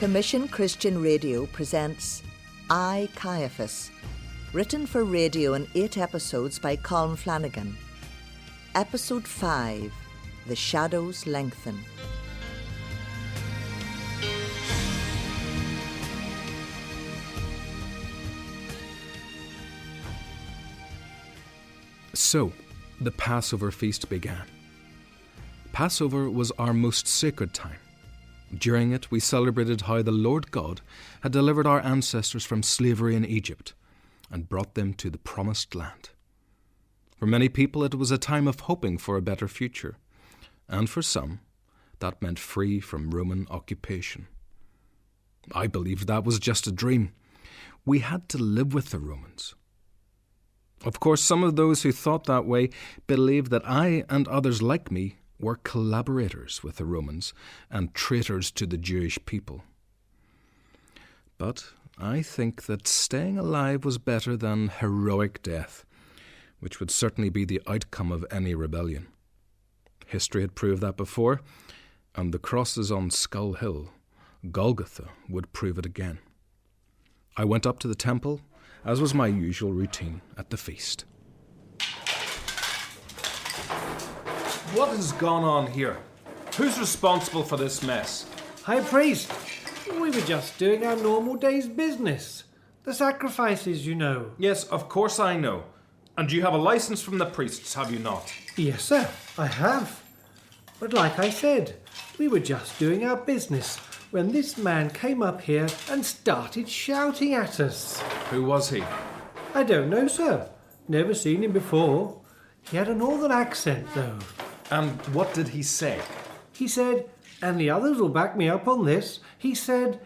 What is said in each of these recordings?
Commission Christian Radio presents I, Caiaphas, written for radio in 8 episodes by Colm Flanagan. Episode 5, The Shadows Lengthen. So, the Passover feast began. Passover was our most sacred time. During it, we celebrated how the Lord God had delivered our ancestors from slavery in Egypt and brought them to the promised land. For many people, it was a time of hoping for a better future, and for some, that meant free from Roman occupation. I believed that was just a dream. We had to live with the Romans. Of course, some of those who thought that way believed that I and others like me were collaborators with the Romans and traitors to the Jewish people. But I think that staying alive was better than heroic death, which would certainly be the outcome of any rebellion. History had proved that before, and the crosses on Skull Hill, Golgotha, would prove it again. I went up to the temple, as was my usual routine at the feast. What has gone on here? Who's responsible for this mess? High Priest, we were just doing our normal day's business. The sacrifices, you know. Yes, of course I know. And you have a license from the priests, have you not? Yes, sir, I have. But like I said, we were just doing our business when this man came up here and started shouting at us. Who was he? I don't know, sir. Never seen him before. He had a northern accent, though. And what did he say? He said, and the others will back me up on this, he said,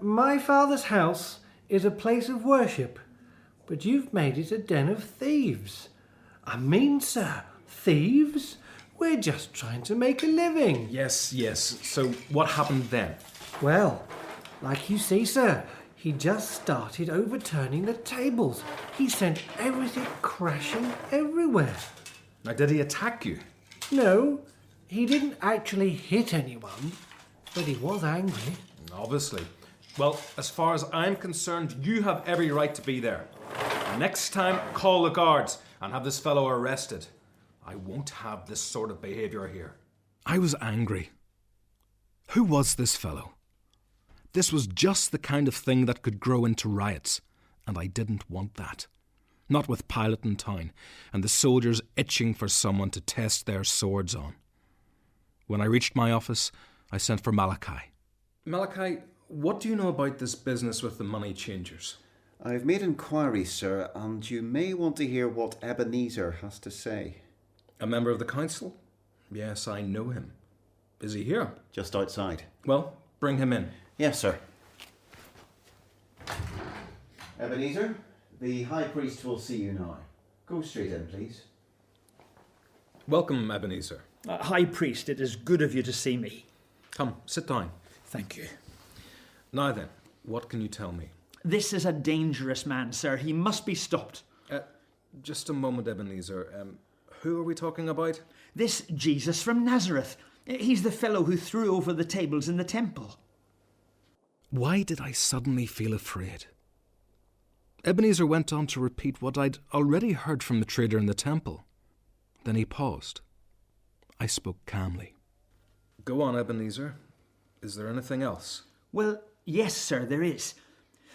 my father's house is a place of worship, but you've made it a den of thieves. I mean, sir, thieves? We're just trying to make a living. Yes. So what happened then? Well, like you see, sir, he just started overturning the tables. He sent everything crashing everywhere. Now, did he attack you? No, he didn't actually hit anyone, but he was angry. Obviously. Well, as far as I'm concerned, you have every right to be there. Next time, call the guards and have this fellow arrested. I won't have this sort of behaviour here. I was angry. Who was this fellow? This was just the kind of thing that could grow into riots, and I didn't want that. Not with Pilate in town, and the soldiers itching for someone to test their swords on. When I reached my office, I sent for Malachi. Malachi, what do you know about this business with the money changers? I've made inquiries, sir, and you may want to hear what Ebenezer has to say. A member of the council? Yes, I know him. Is he here? Just outside. Well, bring him in. Yes, sir. Ebenezer, the High Priest will see you now. Go straight in, please. Welcome, Ebenezer. High Priest, it is good of you to see me. Come, sit down. Thank you. Now then, what can you tell me? This is a dangerous man, sir. He must be stopped. Just a moment, Ebenezer. Who are we talking about? This Jesus from Nazareth. He's the fellow who threw over the tables in the temple. Why did I suddenly feel afraid? Ebenezer went on to repeat what I'd already heard from the trader in the temple. Then he paused. I spoke calmly. Go on, Ebenezer. Is there anything else? Well, yes, sir, there is.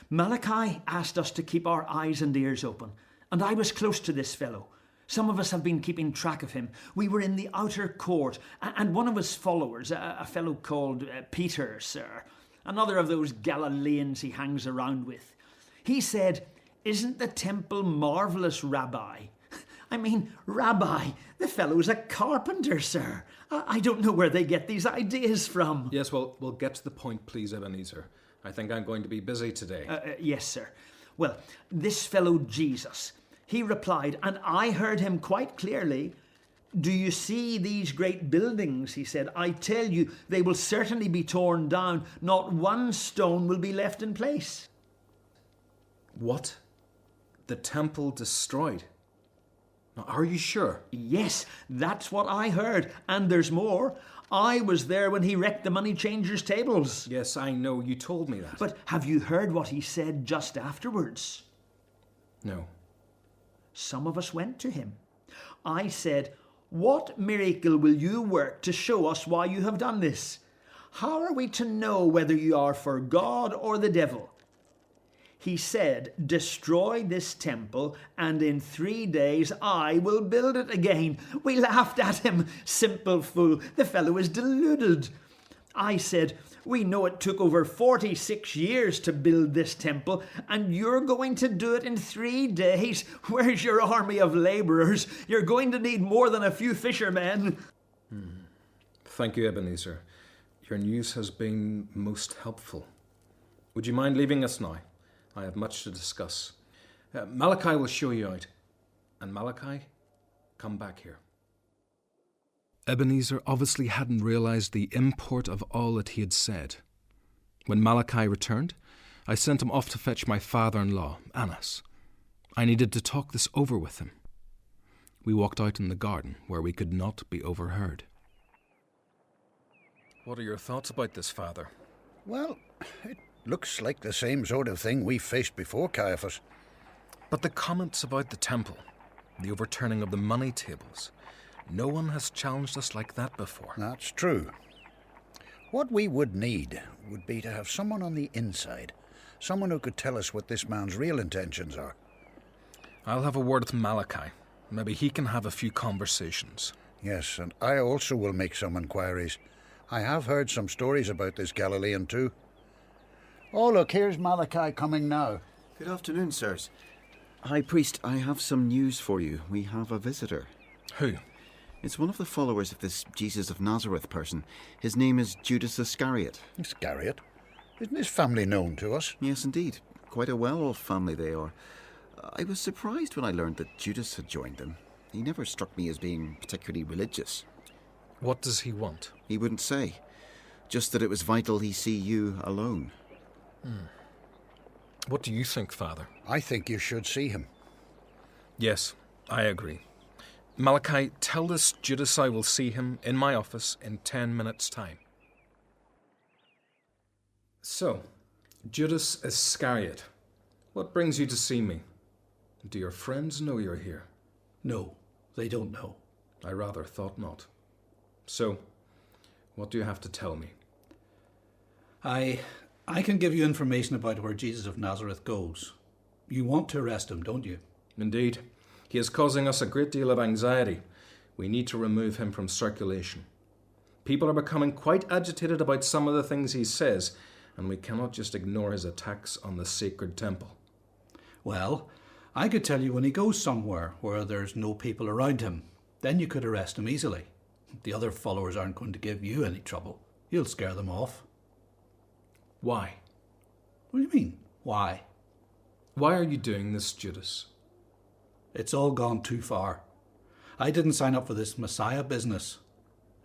Malachi asked us to keep our eyes and ears open, and I was close to this fellow. Some of us have been keeping track of him. We were in the outer court, and one of his followers, a fellow called Peter, sir, another of those Galileans he hangs around with, he said, "Isn't the temple marvellous, Rabbi?" I mean, Rabbi, the fellow's a carpenter, sir. I don't know where they get these ideas from. Yes, well, we'll get to the point, please, Ebenezer. I think I'm going to be busy today. Yes, sir. Well, this fellow Jesus, he replied, and I heard him quite clearly, "Do you see these great buildings?" he said. "I tell you, they will certainly be torn down. Not one stone will be left in place." What? The temple destroyed? Now, are you sure? Yes, that's what I heard. And there's more. I was there when he wrecked the money changers' tables. Yes, I know. You told me that. But have you heard what he said just afterwards? No. Some of us went to him. I said, "What miracle will you work to show us why you have done this? How are we to know whether you are for God or the devil?" He said, "Destroy this temple, and in 3 days I will build it again." We laughed at him. Simple fool, the fellow is deluded. I said, "We know it took over 46 years to build this temple, and you're going to do it in 3 days? Where's your army of labourers? You're going to need more than a few fishermen." Thank you, Ebenezer. Your news has been most helpful. Would you mind leaving us now? I have much to discuss. Malachi will show you out. And Malachi, come back here. Ebenezer obviously hadn't realized the import of all that he had said. When Malachi returned, I sent him off to fetch my father-in-law, Annas. I needed to talk this over with him. We walked out in the garden, where we could not be overheard. What are your thoughts about this, Father? Well, it looks like the same sort of thing we faced before, Caiaphas. But the comments about the temple, the overturning of the money tables, no one has challenged us like that before. That's true. What we would need would be to have someone on the inside, someone who could tell us what this man's real intentions are. I'll have a word with Malachi. Maybe he can have a few conversations. Yes, and I also will make some inquiries. I have heard some stories about this Galilean too. Oh, look, here's Malachi coming now. Good afternoon, sirs. High Priest, I have some news for you. We have a visitor. Who? It's one of the followers of this Jesus of Nazareth person. His name is Judas Iscariot. Iscariot? Isn't his family known to us? Yes, indeed. Quite a well-off family they are. I was surprised when I learned that Judas had joined them. He never struck me as being particularly religious. What does he want? He wouldn't say. Just that it was vital he see you alone. What do you think, Father? I think you should see him. Yes, I agree. Malachi, tell this Judas I will see him in my office in 10 minutes' time. So, Judas Iscariot, what brings you to see me? Do your friends know you're here? No, they don't know. I rather thought not. So, what do you have to tell me? I can give you information about where Jesus of Nazareth goes. You want to arrest him, don't you? Indeed. He is causing us a great deal of anxiety. We need to remove him from circulation. People are becoming quite agitated about some of the things he says, and we cannot just ignore his attacks on the sacred temple. Well, I could tell you when he goes somewhere where there's no people around him. Then you could arrest him easily. The other followers aren't going to give you any trouble. You'll scare them off. Why? What do you mean, why? Why are you doing this, Judas? It's all gone too far. I didn't sign up for this Messiah business.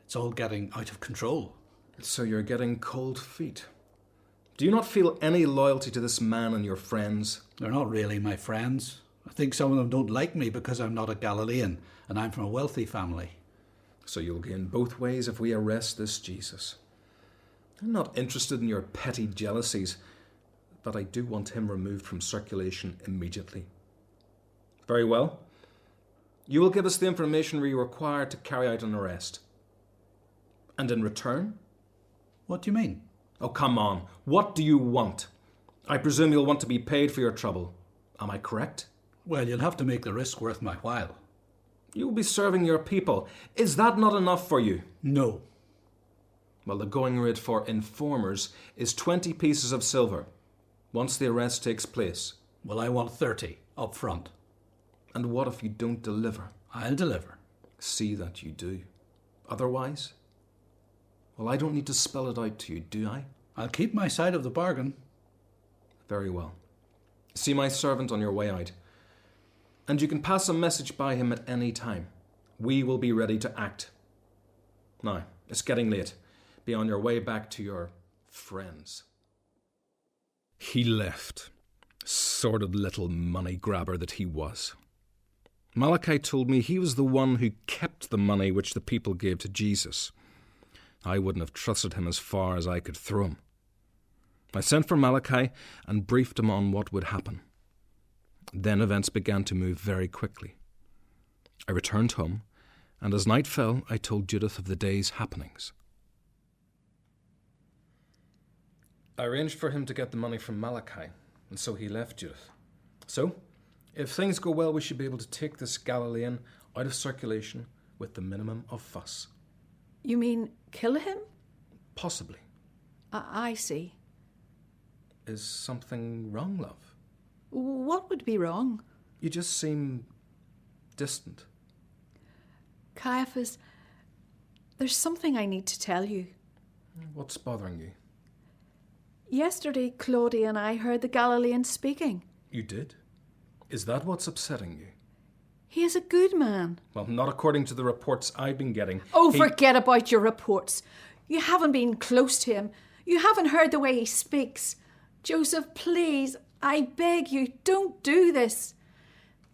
It's all getting out of control. So you're getting cold feet. Do you not feel any loyalty to this man and your friends? They're not really my friends. I think some of them don't like me because I'm not a Galilean and I'm from a wealthy family. So you'll gain both ways if we arrest this Jesus. I'm not interested in your petty jealousies, but I do want him removed from circulation immediately. Very well. You will give us the information we require to carry out an arrest. And in return? What do you mean? Oh, come on. What do you want? I presume you'll want to be paid for your trouble. Am I correct? Well, you'll have to make the risk worth my while. You will be serving your people. Is that not enough for you? No. Well, the going rate for informers is 20 pieces of silver, once the arrest takes place. Well, I want 30 up front. And what if you don't deliver? I'll deliver. See that you do. Otherwise? Well, I don't need to spell it out to you, do I? I'll keep my side of the bargain. Very well. See my servant on your way out. And you can pass a message by him at any time. We will be ready to act. Now, it's getting late. Be on your way back to your friends. He left. Sordid little money grabber that he was. Malachi told me he was the one who kept the money which the people gave to Jesus. I wouldn't have trusted him as far as I could throw him. I sent for Malachi and briefed him on what would happen. Then events began to move very quickly. I returned home, and as night fell, I told Judith of the day's happenings. I arranged for him to get the money from Malachi, and so he left Judith. So, if things go well, we should be able to take this Galilean out of circulation with the minimum of fuss. You mean kill him? Possibly. I see. Is something wrong, love? What would be wrong? You just seem distant. Caiaphas, there's something I need to tell you. What's bothering you? Yesterday, Claudia and I heard the Galilean speaking. You did? Is that what's upsetting you? He is a good man. Well, not according to the reports I've been getting. Oh, forget about your reports. You haven't been close to him. You haven't heard the way he speaks. Joseph, please, I beg you, don't do this.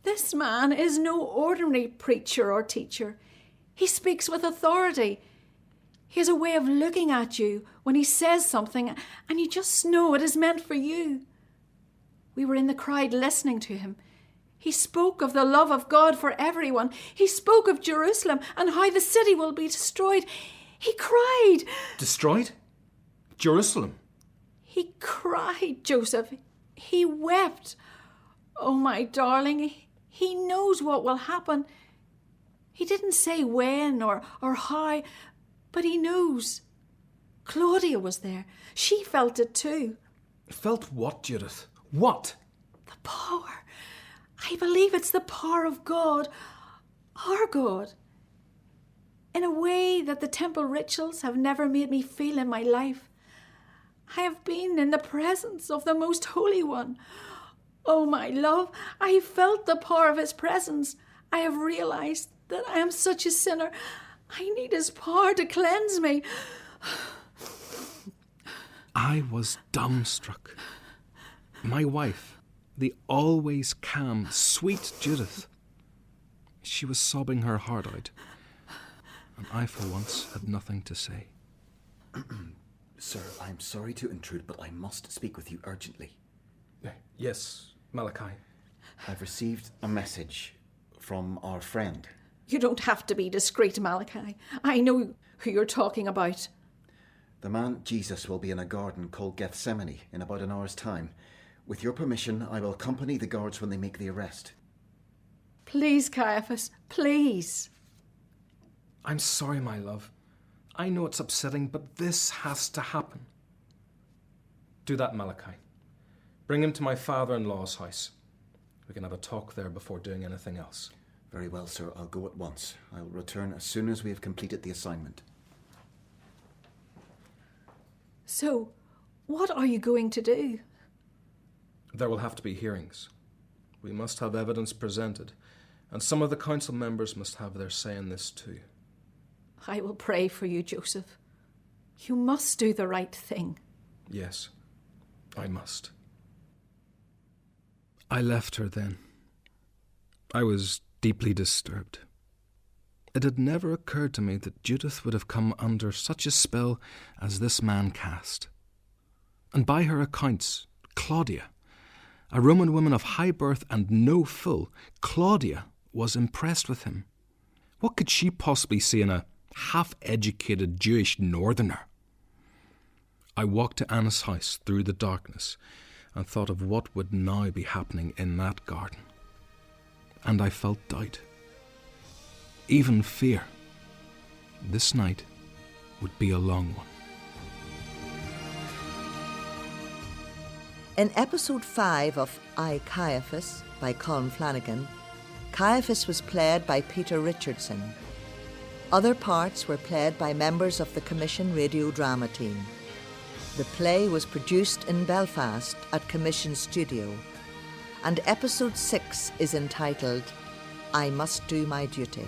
This man is no ordinary preacher or teacher. He speaks with authority. He has a way of looking at you when he says something, and you just know it is meant for you. We were in the crowd listening to him. He spoke of the love of God for everyone. He spoke of Jerusalem and how the city will be destroyed. He cried. Destroyed? Jerusalem? He cried, Joseph. He wept. Oh, my darling, he knows what will happen. He didn't say when or how, but he knows. Claudia was there. She felt it too. Felt what, Judith? What? The power. I believe it's the power of God, our God, in a way that the temple rituals have never made me feel in my life. I have been in the presence of the Most Holy One. Oh, my love, I felt the power of his presence. I have realized that I am such a sinner. I need his power to cleanse me. I was dumbstruck. My wife, the always calm, sweet Judith. She was sobbing her heart out, and I for once had nothing to say. Sir, I'm sorry to intrude, but I must speak with you urgently. Yes, Malachi. I've received a message from our friend. You don't have to be discreet, Malachi. I know who you're talking about. The man Jesus will be in a garden called Gethsemane in about an hour's time. With your permission, I will accompany the guards when they make the arrest. Please, Caiaphas, please. I'm sorry, my love. I know it's upsetting, but this has to happen. Do that, Malachi. Bring him to my father-in-law's house. We can have a talk there before doing anything else. Very well, sir. I'll go at once. I will return as soon as we have completed the assignment. So, what are you going to do? There will have to be hearings. We must have evidence presented, and some of the council members must have their say in this too. I will pray for you, Joseph. You must do the right thing. Yes, I must. I left her then. I was deeply disturbed. It had never occurred to me that Judith would have come under such a spell as this man cast. And by her accounts, Claudia, a Roman woman of high birth and no fool, Claudia was impressed with him. What could she possibly see in a half-educated Jewish northerner? I walked to Anna's house through the darkness and thought of what would now be happening in that garden. And I felt doubt, even fear. This night would be a long one. In episode 5 of I, Caiaphas by Colm Flanagan, Caiaphas was played by Peter Richardson. Other parts were played by members of the Commission radio drama team. The play was produced in Belfast at Commission Studio, and episode 6 is entitled I Must Do My Duty.